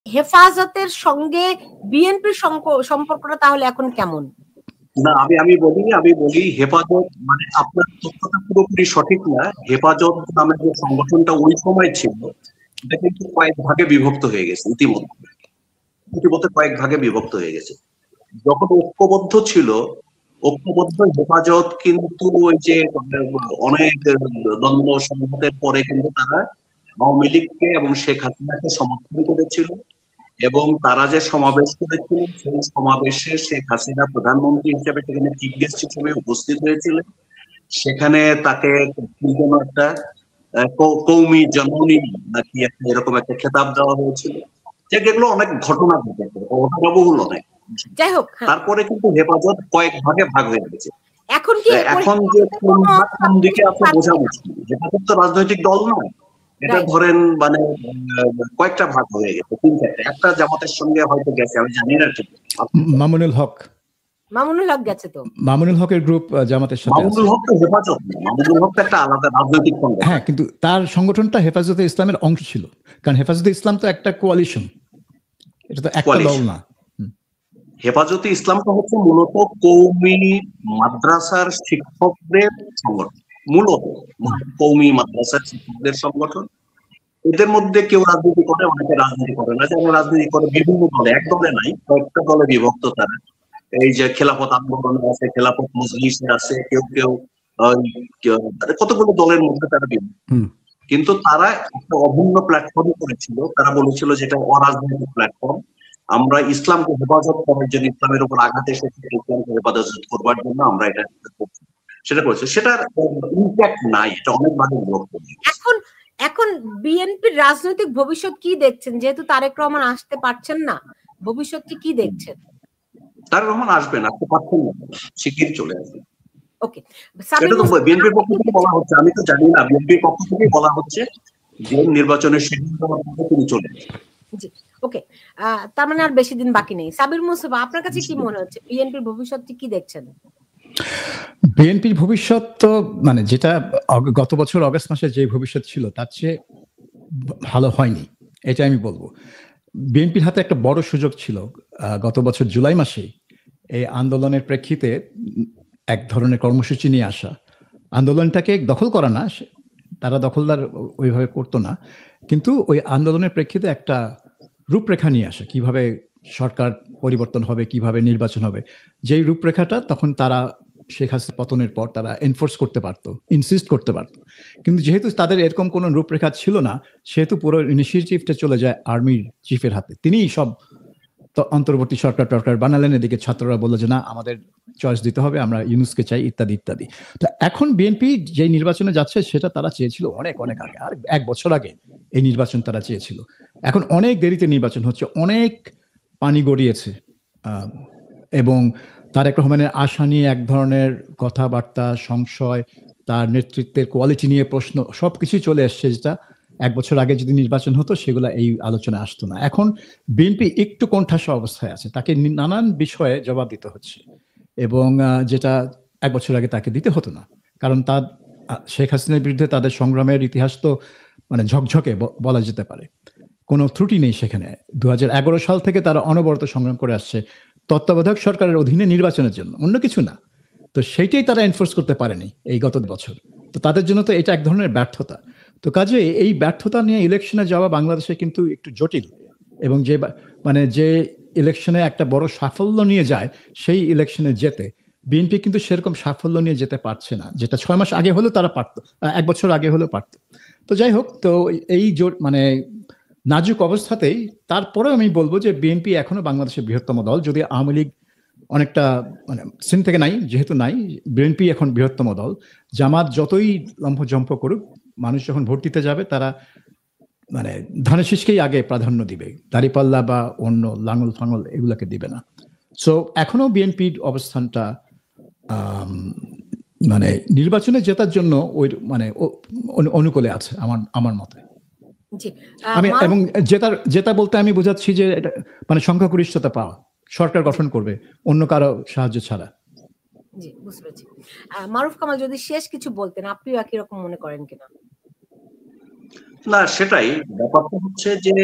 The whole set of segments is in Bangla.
হেফাজতের সঙ্গে বিএনপির সম্পর্কটা তাহলে এখন কেমন? না, আমি বলি হেফাজত মানে আপনার তথ্যটা পুরোপুরি সঠিক না। হেফাজত নামের যে সংগঠনটা ওই সময় ছিল এটা কিন্তু কয়েক ভাগে বিভক্ত হয়ে গেছে ইতিমধ্যে কয়েক ভাগে বিভক্ত হয়ে গেছে। যখন ঐক্যবদ্ধ ছিল, ঐক্যবদ্ধ হেফাজত কিন্তু ওই যে অনেক দ্বন্দ্ব সংঘাতের পরে কিন্তু তারা আওয়ামী লীগকে এবং শেখ হাসিনাকে সমর্থন করেছিল, এবং তারা যে সমাবেশ করেছিল সেই সমাবেশে শেখ হাসিনা প্রধানমন্ত্রী হিসেবে সেখানে চিফ গেস্ট হিসেবে উপস্থিত হয়েছিলেন। সেখানে তাকে কি যেন একটা কৌমি জননী নাকি একটা এরকম একটা খেতাব দেওয়া হয়েছিল। যেগুলো অনেক ঘটনা ঘটেছে, ঘটনাবহুল অনেক। যাই হোক, তারপরে কিন্তু হেফাজত কয়েক ভাগে ভাগ হয়ে গেছে। এখন যে কোন ভাগ কোন দিকে আছে বোঝা মুশকিল। হেফাজত তো রাজনৈতিক দল নয়, এটা ধরেন মানে কয়েকটা ভাগ হয়ে গেছে, 3-4টা। একটা জামাতের সঙ্গে হয়তো গেছে, আমি জানি না ঠিক। মামুনুল হক গেছে, তো মামুনুল হকের গ্রুপ জামাতের সাথে আছে। মামুনুল হক তো হেফাজত না, মামুনুল হক একটা আলাদা রাজনৈতিক সংগঠন। হ্যাঁ, কিন্তু তার সংগঠনটা হেফাজতে ইসলামের অংশ ছিল, কারণ হেফাজতে ইসলাম তো একটা কোয়ালিশন, এটা তো একটা দল না। হেফাজতে ইসলামটা হচ্ছে মূলত কওমি মাদ্রাসার শিক্ষকদের সংগঠন, মূলত কওমি মাদ্রাসার শিক্ষকদের সংগঠন। এদের মধ্যে কেউ রাজনীতি করে, অনেকে রাজনীতি করে না। যেমন রাজনীতি করে বিভিন্ন দলে, এক দলে নাই, কয়েকটা দলে বিভক্ত তারা। এই যে খেলাফত আন্দোলন আছে, খেলাফত মজলিসে আছে, কেউ কেউ কতগুলো দলের মধ্যে তারা বিভক্ত। কিন্তু তারা একটা অভিন্ন প্ল্যাটফর্ম করেছিল। তারা বলেছিল যে এটা অরাজনৈতিক প্ল্যাটফর্ম, আমরা ইসলামকে হেফাজত করার জন্য, ইসলামের উপর আঘাত এসেছে ইসলামকে হেফাজত করবার জন্য আমরা এটা করছি, সেটা করেছে। সেটার ইম্প্যাক্ট নাই, এটা অনেক ভাগে বিভক্ত। এখন বিএনপির রাজনৈতিক ভবিষ্যৎ কি দেখছেন? যেহেতু তারেক রহমান আসতে পারছেন না, ভবিষ্যৎটি কি দেখছেন? তারেক রহমান আসবেন, আসতে পারছেন না, শিগগিরই চলে আসবে। ওকে, এটা তো বিএনপির পক্ষ থেকে বলা হচ্ছে, আমি তো জানি না, বিএনপির পক্ষ থেকে বলা হচ্ছে যে নির্বাচনের সিদ্ধান্ত তিনি চলে আসবেন। জি, ওকে, তার মানে আর বেশি দিন বাকি নেই। সাবির মুস্তফা, আপনার কাছে কি মনে হচ্ছে, বিএনপির ভবিষ্যৎটি কি দেখছেন? বিএনপির ভবিষ্যৎ তো মানে যেটা গত বছর অগস্ট মাসে যে ভবিষ্যৎ ছিল তার চেয়ে ভালো হয়নি, এটা আমি বলবো। বিএনপির হাতে একটা বড় সুযোগ ছিল গত বছর জুলাই মাসে এই আন্দোলনের প্রেক্ষিতে এক ধরনের কর্মসূচি নিয়ে আসা। আন্দোলনটাকে দখল করা না, তারা দখলদার ওইভাবে করতো না, কিন্তু ওই আন্দোলনের প্রেক্ষিতে একটা রূপরেখা নিয়ে আসা, কিভাবে সরকার পরিবর্তন হবে, কিভাবে নির্বাচন হবে। যেই রূপরেখাটা তখন তারা শেখ হাসিনা পতনের পর তারা এনফোর্স করতে পারতো, ইনসিস্ট করতে পারতো। কিন্তু যেহেতু তাদের এরকম কোনো রূপরেখা ছিল না, সেহেতু পুরো ইনিশিয়েটিভটা চলে যায় আর্মির চিফের হাতে। তিনিই সব অন্তর্বর্তী সরকার বানালেন। এদিকে ছাত্ররা বললো যে না, আমাদের চয়েস দিতে হবে, আমরা ইউনুসকে চাই, ইত্যাদি ইত্যাদি। তো এখন বিএনপি যে নির্বাচনে যাচ্ছে সেটা তারা চেয়েছিল অনেক অনেক আগে, আর 1 বছর আগে এই নির্বাচন তারা চেয়েছিল। এখন অনেক দেরিতে নির্বাচন হচ্ছে, অনেক পানি গড়িয়েছে, এবং তারেক রহমানের আশা নিয়ে এক ধরনের কথাবার্তা, সংশয়, তার নেতৃত্বের কোয়ালিটি নিয়ে প্রশ্ন, সবকিছুই চলে এসছে, যেটা 1 বছর আগে যদি নির্বাচন হতো সেগুলো এই আলোচনায় আসতো না। এখন বিএনপি একটু কোণঠাসা অবস্থায় আছে, তাকে নানান বিষয়ে জবাব দিতে হচ্ছে, এবং যেটা 1 বছর আগে তাকে দিতে হতো না। কারণ তার শেখ হাসিনার বিরুদ্ধে তাদের সংগ্রামের ইতিহাস তো মানে ঝকঝকে বলা যেতে পারে, কোনো ত্রুটি নেই সেখানে। 2011 সাল থেকে তারা অনবরত সংগ্রাম করে আসছে তত্ত্বাবধায়ক সরকারের অধীনে নির্বাচনের জন্য, অন্য কিছু না। তো সেইটাই তারা এনফোর্স করতে পারেনি এই গত বছর। তো তাদের জন্য তো এটা এক ধরনের ব্যর্থতা। তো কাজে এই ব্যর্থতা নিয়ে ইলেকশনে যাওয়া বাংলাদেশে কিন্তু একটু জটিল, এবং যে ইলেকশনে একটা বড় সাফল্য নিয়ে যায়, সেই ইলেকশনে যেতে বিএনপি কিন্তু সেরকম সাফল্য নিয়ে যেতে পারছে না, যেটা 6 মাস আগে হলেও তারা পারত, 1 বছর আগে হলেও পারত। তো যাই হোক, তো এই মানে নাজুক অবস্থাতেই তারপরেও আমি বলবো যে বিএনপি এখনো বাংলাদেশের বৃহত্তম দল। যদি আওয়ামী লীগ অনেকটা মানে সিন থেকে নাই, যেহেতু নাই, বিএনপি এখন বৃহত্তম দল। জামাত যতই লম্ফজম্প করুক, মানুষ যখন ভোট দিতে যাবে তারা মানে ধানের শীষকেই আগে প্রাধান্য দিবে, দাঁড়িপাল্লা বা অন্য লাঙল ফাঙল এগুলাকে দিবে না। সো এখনো বিএনপির অবস্থানটা মানে নির্বাচনে জেতার জন্য ওই মানে অনুকূলে আছে আমার মতে। আমি এবং জেতা বলতে আমি বোঝাচ্ছি যে মানে সংখ্যাগরিষ্ঠতা পাওয়া, সরকার গঠন করবে অন্য কারো সাহায্য ছাড়া। জি, বুঝতে পেরেছি। মারুফ কামাল, যদি শেষ কিছু বলতেন, আপনিও একই রকম মনে করেন কিনা? না, সেটাই ব্যাপারটা হচ্ছে যে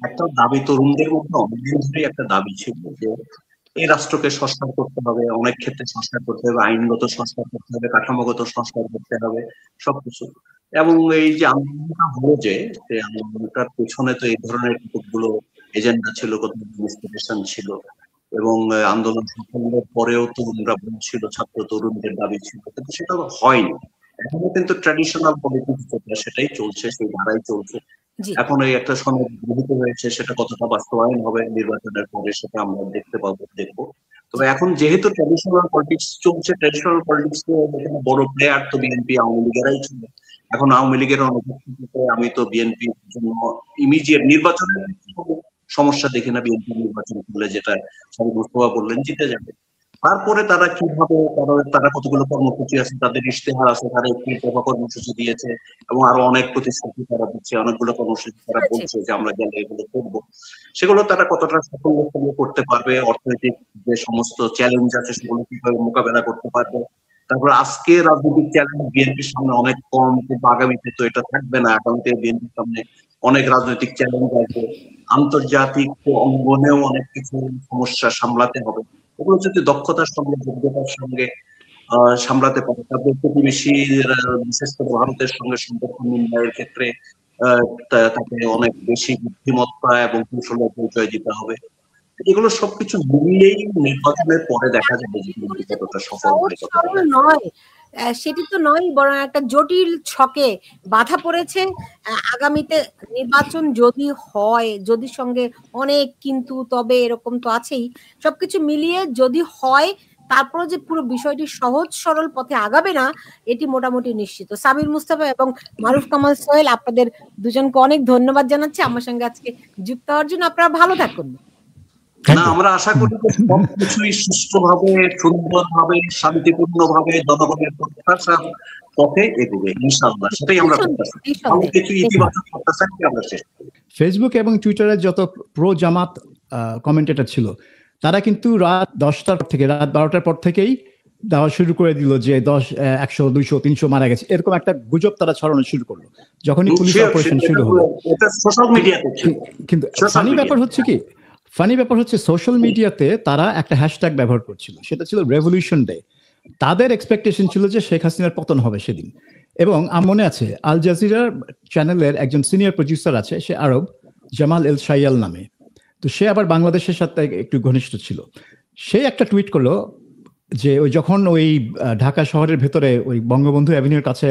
একটা দাবি তরুণদের মধ্যে অনেকদিন ধরেই একটা দাবি ছিল যে এই রাষ্ট্রকে সংস্কার করতে হবে, অনেক ক্ষেত্রে সংস্কার করতে হবে, আইনগত সংস্কার করতে হবে, কাঠামোগত সংস্কার করতে হবে, সবকিছু। এবং এই যে আন্দোলনটা হলো, যে আন্দোলনটার পেছনে তো এই ধরনের কতগুলো এজেন্ডা ছিল, কতগুলো ইন্সপিরেশন ছিল, এবং আন্দোলন সাফল্যের পরেও তরুণরা বলছিল, ছাত্র তরুণদের দাবি ছিল, কিন্তু সেটা হয়নি। এখনো কিন্তু ট্র্যাডিশনাল পলিটিক্স যেটা, সেটাই চলছে, সেই ধারাই চলছে। এখন এই একটা সনদ গৃহীত হয়েছে, সেটা কতটা বাস্তবায়ন হবে নির্বাচনের পরে সেটা আমরা দেখবো। তবে এখন যেহেতু ট্র্যাডিশনাল পলিটিক্স চলছে, ট্র্যাডিশনাল পলিটিক্স বড় প্লেয়ার তো বিএনপি আওয়ামী লীগেরাই ছিল। এখন আওয়ামী লীগের অনুপস্থিতিতে আমি তো বিএনপির জন্য ইমিডিয়েট নির্বাচনের সমস্যা দেখি না। বিএনপি নির্বাচন করলে, যেটা সবাই মুস্তফা বললেন, জিতে যাবে। তারপরে তারা কিভাবে, তারা কতগুলো কর্মসূচি আছে, তাদের ইশতেহার আছে, তারা একটি দফা কর্মসূচি দিয়েছে এবং আরো অনেক প্রতিশ্রুতি তারা দিচ্ছে, অনেকগুলো কর্মসূচি তারা বলছে যে আমরা গেলে এগুলো করবো। সেগুলো তারা কতটা সাফল্যের সঙ্গে করতে পারবে, অর্থনৈতিক যে সমস্ত চ্যালেঞ্জ আছে সেগুলো কিভাবে মোকাবেলা করতে পারবে। তারপর আজকে রাজনৈতিক চ্যালেঞ্জ বিএনপির সামনে অনেক কম, কিন্তু আগামীতে তো এটা থাকবে না। আগামীতে বিএনপির সামনে অনেক রাজনৈতিক চ্যালেঞ্জ আসবে, আন্তর্জাতিক অঙ্গনেও অনেক কিছু সমস্যা সামলাতে হবে। ওগুলো যদি দক্ষতার সঙ্গে, যোগ্যতার সঙ্গে সামলাতে পারে, তারপর প্রতিবেশী বিশেষ করে ভারতের সঙ্গে সম্পর্ক নির্ণয়ের ক্ষেত্রে তাকে অনেক বেশি বুদ্ধিমত্তা এবং কৌশলের পরিচয় দিতে হবে। এগুলো সবকিছু মিলিয়েই নির্বাচনের পরে দেখা যাবে যে কতটা সফল নয়, সেটি তো নয়, বরং একটা জটিল ছকে বাধা পড়েছে। আগামীতে নির্বাচন যদি হয়, যদি সঙ্গে অনেক কিন্তু তবে এরকম তো আছেই, সবকিছু মিলিয়ে যদি হয়, তারপরে যে পুরো বিষয়টি সহজ সরল পথে আগাবে না, এটি মোটামুটি নিশ্চিত। সামির মুস্তাফা এবং মারুফ কামাল সোহেল, আপনাদের দুজনকে অনেক ধন্যবাদ জানাচ্ছি আমার সঙ্গে আজকে যুক্ত হওয়ার জন্য। আপনারা ভালো থাকুন। না, আমরা আশা করি যে সবকিছুই সুষ্ঠুভাবে, সুন্দরভাবে, শান্তিপূর্ণভাবে জনগণের প্রত্যাশার পথে এগোবে ইনশাআল্লাহ। সেটাই আমরা কিছু ইতিবাচক প্রত্যাশাকে আমরা শেষ করি। ফেসবুক এবং টুইটারে যত প্রো জামাত কমেন্টেটর ছিল, তারা কিন্তু রাত 10টার থেকে, রাত 12টার পর থেকেই দেওয়া শুরু করে দিল যে 100, 200, 300 মারা গেছে, এরকম একটা গুজব তারা ছড়ানো শুরু করলো যখনই পুলিশ অপারেশন শুরু হলো। কিন্তু ফানি ব্যাপার হচ্ছে সোশ্যাল মিডিয়াতে তারা একটা হ্যাশট্যাগ ব্যবহার করছিল, সেটা ছিল রেভলিউশন ডে। তাদের এক্সপেকটেশন ছিল যে শেখ হাসিনার পতন হবে সেদিন। এবং আমার মনে আছে আল জাজিরার চ্যানেলের একজন সিনিয়র প্রডিউসার আছে, সে আরব, জামাল এল শাইয়াল নামে, তো সে আবার বাংলাদেশের সাথে একটু ঘনিষ্ঠ ছিল। সে একটা টুইট করলো যে যখন ওই ঢাকা শহরের ভেতরে ওই বঙ্গবন্ধু অ্যাভিনিউর কাছে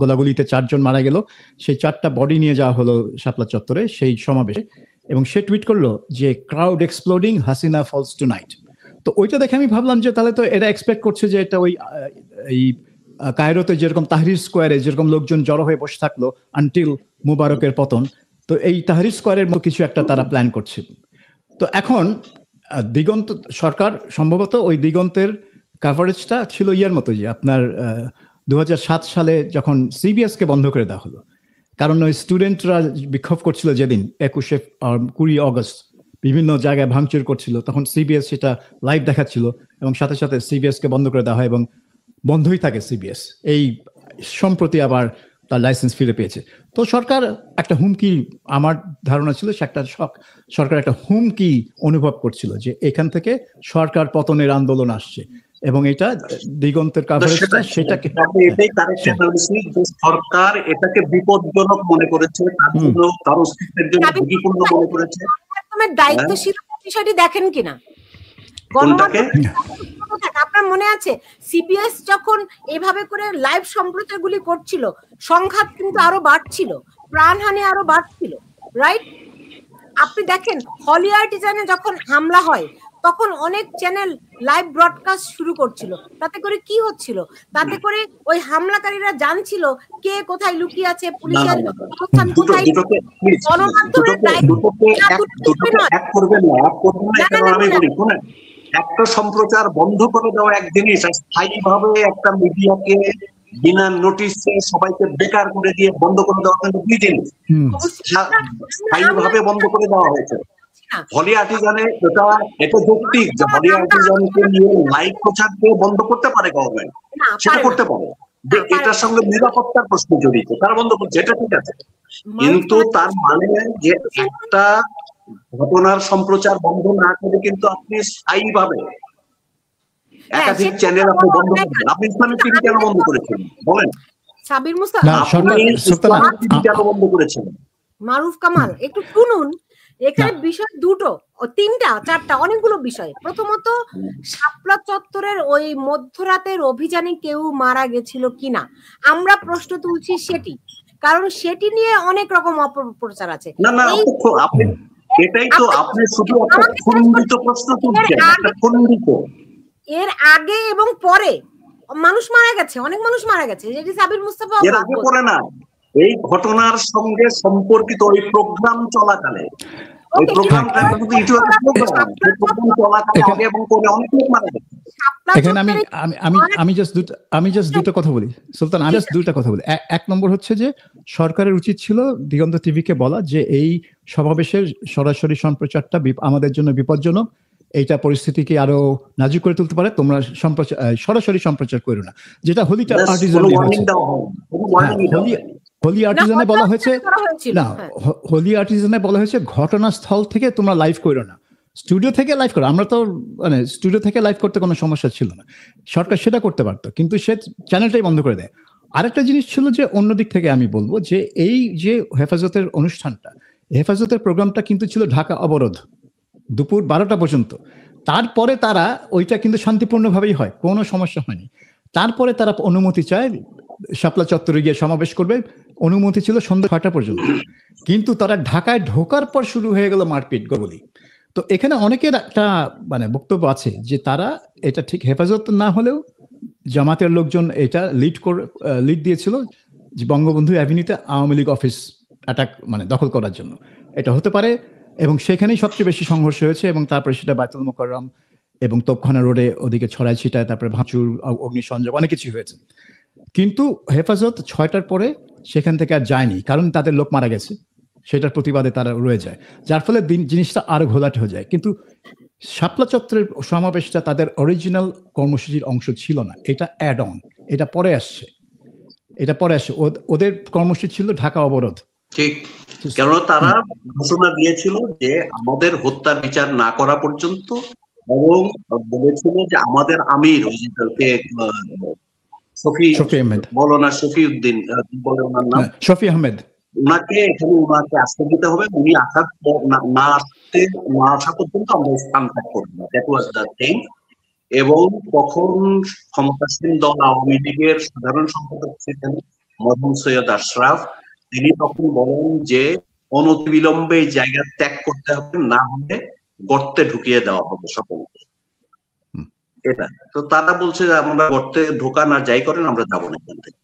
গোলাগুলিতে 4 জন মারা গেল, সেই 4টা বডি নিয়ে যাওয়া হলো শাপলা চত্বরে সেই সমাবেশে, এবং সে টুইট করলো যে crowd exploding, Hasina falls tonight. তো ওইটা দেখে আমি ভাবলাম যে তাহলে তো এরা এক্সপেক্ট করছে যে এটা ওই কায়রোতে যেরকম তাহরির স্কোয়ারে যেরকম লোকজন জড়ো হয়ে বসে থাকলো আনটিল মুবারকের পতন, তো এই তাহরির স্কোয়ারের মতো কিছু একটা তারা প্ল্যান করছে। তো এখন দিগন্ত সরকার সম্ভবত ওই দিগন্তের কাভারেজটা ছিল ইয়ার মতো, যে আপনার 2007 সালে যখন সিবিএস কে বন্ধ করে দেওয়া হলো, কারণ ওই স্টুডেন্টরা বিক্ষোভ করছিল যেদিন 20 অগস্ট, বিভিন্ন জায়গায় ভাঙচুর করছিল, তখন সিবিএস সেটা লাইভ দেখাচ্ছিল এবং সাথে সাথে সিবিএস কে বন্ধ করে দেওয়া হয় এবং বন্ধই থাকে সিবিএস। এই সম্প্রতি আবার তার লাইসেন্স ফিরে পেয়েছে। তো সরকার একটা হুমকি, আমার ধারণা ছিল সরকার একটা হুমকি অনুভব করছিল যে এখান থেকে সরকার পতনের আন্দোলন আসছে, এবং এটা দিগন্তের কাভারেজটা সেটাকে সরকার এটাকে বিপজ্জনক মনে করেছে, তার জন্য তার অস্তিত্বের জন্য ঝুঁকিপূর্ণ মনে করেছে। দায়িত্বশীল বিষয়টি দেখেন কিনা আপনার মনে আছে, সিবিএস যখন এভাবে করে লাইভ সম্প্রচারগুলি করছিল, সংঘাত কিন্তু আরো বাড়ছিল, প্রাণহানি আরো বাড়ছিল, রাইট? আপনি দেখেন হলি আর্টিজানে যখন হামলা হয় তখন অনেক চ্যানেল লাইভ ব্রডকাস্ট শুরু করছিল। তাতে করে কি হচ্ছিল? তাতে করে ওই হামলাকারীরা জানছিল কে কোথায় লুকিয়ে আছে, পুলিশের অবস্থান কোথায়। একটা সম্প্রচার বন্ধ করে দেওয়া এক জিনিস, স্থায়ীভাবে একটা মিডিয়াকে বিনা নোটিশে সবাইকে বেকার করে দিয়ে বন্ধ করে দেওয়া কিন্তু দুই জিনিস। স্থায়ীভাবে বন্ধ করে দেওয়া হয়েছে। হলি আর্টিজানে এটা যৌক্তিক যে হলি আর্টিজানকে নিয়ে লাইভ প্রচার দিয়ে বন্ধ করতে পারে গভর্নমেন্ট, সেটা করতে পারে, যে এটার সঙ্গে নিরাপত্তার প্রশ্ন জড়িত, তারা বন্ধ করছে, এটা ঠিক আছে, কিন্তু তার মানে যে একটা ঘটনার সম্প্রচার বন্ধ না করে কিন্তু আপনি স্থায়ীভাবে একাধিক চ্যানেল আপনি বন্ধ করবেন। আপনি ইসলামিক টিভি কেন বন্ধ করেছেন বলেন? সাবির মুস্তাফা, আপনি ইসলামিক টিভি কেন বন্ধ করেছেন? মারুফ কামাল, একটু শুনুন। এখানে বিষয় দুটো, তিনটা, চারটা, অনেকগুলো বিষয়। প্রথমত, শাপলা চত্বরের ওই মধ্যরাতের অভিযানে কেউ মারা গেছিল কিনা আমরা প্রশ্ন তুলছি সেটি, কারণ সেটি নিয়ে অনেক রকম অপপ্রচার আছে। না না, আপনি এটাই তো, আপনি শুধু একটা খণ্ডিত প্রশ্ন তুলছেন, একটা খণ্ডিত। এর আগে এবং পরে মানুষ মারা গেছে, অনেক মানুষ মারা গেছে, যেটি সাবির মুস্তাফা। এর আগে পরে না, এই ঘটনার সঙ্গে সম্পর্কিত ওই প্রোগ্রাম চলাকালে, ওই প্রোগ্রামটা কিন্তু ইতিবাচক প্রোগ্রাম, সেই প্রোগ্রাম চলাকালে আগে এবং পরে অনেক লোক মারা গেছে। এখানে আমি জাস্ট দুটো কথা বলি সুলতান, আমি জাস্ট দুটো কথা বলি। এক নম্বর হচ্ছে যে সরকারের উচিত ছিল দিগন্ত টিভিকে বলা যে এই সমাবেশের সরাসরি সম্প্রচারটা আমাদের জন্য বিপজ্জনক, এইটা পরিস্থিতিকে আরো নাজুক করে তুলতে পারে, তোমরা সরাসরি সম্প্রচার করো না, যেটা হোলিটা আর্টিজানে হোলি আর্টিজানে বলা হয়েছে। না, হোলি আর্টিজানে বলা হয়েছে ঘটনাস্থল থেকে তোমরা লাইভ করো না, স্টুডিও থেকে লাইভ করো। আমরা তো মানে স্টুডিও থেকে লাইভ করতে কোনো সমস্যা ছিল না, সরকার সেটা করতে পারতো, কিন্তু সে চ্যানেলটাই বন্ধ করে দেয়। আরেকটা জিনিস ছিল যে অন্য দিক থেকে আমি বলবো যে এই যে হেফাজতের অনুষ্ঠানটা, হেফাজতের প্রোগ্রামটা কিন্তু ছিল ঢাকা অবরোধ দুপুর 12টা পর্যন্ত। তারপরে তারা ওইটা কিন্তু শান্তিপূর্ণভাবেই হয়, কোনো সমস্যা হয়নি। তারপরে তারা অনুমতি চায় শাপলা চত্বরে গিয়ে সমাবেশ করবে, অনুমতি ছিল সন্ধ্যা 6টা পর্যন্ত, কিন্তু তারা ঢাকায় ঢোকার পর শুরু হয়ে গেল মারপিট গোলি। তো এখানে অনেকের একটা মানে বক্তব্য আছে যে তারা এটা ঠিক হেফাজত না হলেও জামাতের লোকজন এটা লিড দিয়েছিল যে বঙ্গবন্ধু অ্যাভিনিউতে আওয়ামী লীগ অফিস অ্যাটাক মানে দখল করার জন্য, এটা হতে পারে। এবং সেখানেই সবচেয়ে বেশি সংঘর্ষ হয়েছে, এবং তারপরে সেটা বায়তুল মোকাররম এবং তোপখানা রোডে ওদিকে ছড়াই ছিটায়, তারপরে ভাঙচুর, অগ্নিসংযোগ, অনেক কিছু হয়েছে। কিন্তু হেফাজত 6টার পরে সেখান থেকে আর যায়নি, কারণ তাদের লোক মারা গেছে, সেটার প্রতিবাদে তারা রয়ে যায়, যার ফলে জিনিসটা আরো ঘোলাটে হয়ে যায়। কিন্তু শাপলা চত্বরের সমাবেশটা তাদের অরিজিনাল কর্মসূচির অংশ ছিল না, এটা অ্যাড অন, এটা পরে আসছে। ওদের কর্মসূচি ছিল ঢাকা অবরোধ। ঠিক, কেন তারা ঘোষণা দিয়েছিল যে আমাদের হত্যার বিচার না করা পর্যন্ত, এবং বলেছিল যে আমাদের আমির শফি উদ্দিন বলে ওনার নাম, শফি আহমেদ, ওনাকে আশ্রয় দিতে হবে, উনি না আসা পর্যন্ত আমরা স্থান ত্যাগ করবো না। That was the thing. এবং তখন ক্ষমতাসীন দল আওয়ামী লীগের সাধারণ সম্পাদক ছিলেন মরহুম সৈয়দ আশরাফ, তিনি তখন বলেন যে অনতিবিলম্বে এই জায়গা ত্যাগ করতে হবে, না হলে গর্তে ঢুকিয়ে দেওয়া হবে সকলকে। এটা তো তারা বলছে যে আমরা গর্তে ঢোকান আর যাই করেন, আমরা যাবো না এখান থেকে।